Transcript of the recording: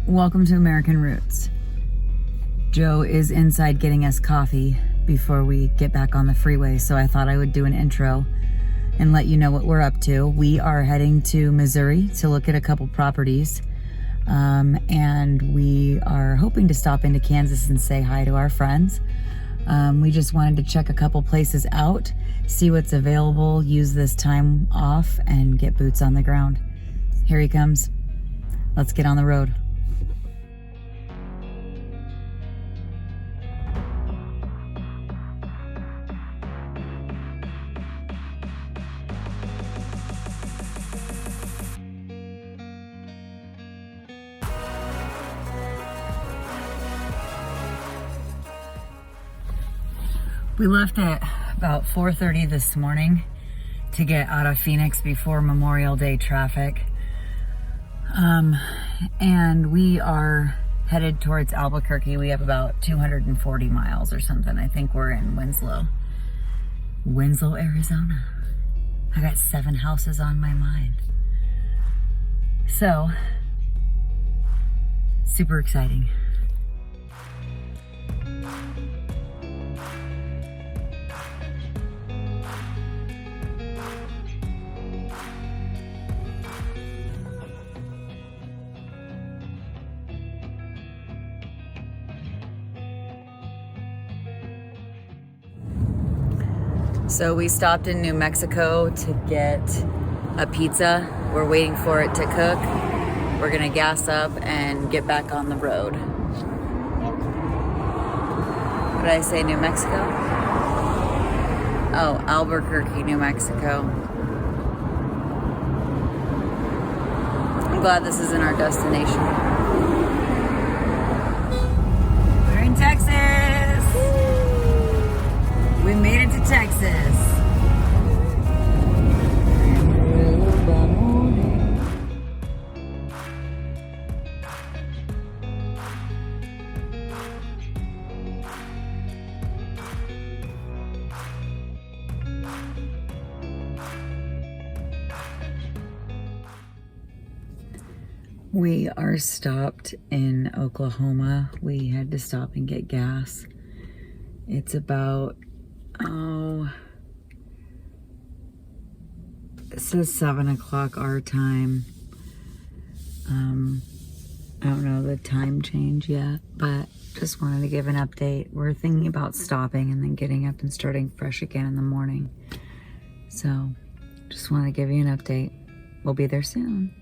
Welcome to American Roots. Joe is inside getting us coffee before we get back on the freeway, so I thought I would do an intro and let you know what we're up to. We are heading to Missouri to look at a couple properties, and we are hoping to stop into Kansas and say hi to our friends. We just wanted to check a couple places out, see what's available, use this time off, and get boots on the ground. Here he comes. Let's get on the road. We left at about 4:30 this morning to get out of Phoenix before Memorial Day traffic. And we are headed towards Albuquerque. We have about 240 miles or something. I think we're in Winslow, Arizona. I got 7 houses on my mind. So, super exciting. So we stopped in New Mexico to get a pizza. We're waiting for it to cook. We're gonna gas up and get back on the road. What did I say, New Mexico? Oh, Albuquerque, New Mexico. I'm glad this isn't our destination. We're in Texas. We made it to Texas. We are stopped in Oklahoma. We had to stop and get gas. It's about it says 7 o'clock our time. I don't know the time change yet, but just wanted to give an update. We're thinking about stopping and then getting up and starting fresh again in the morning. So just want to give you an update. We'll be there soon.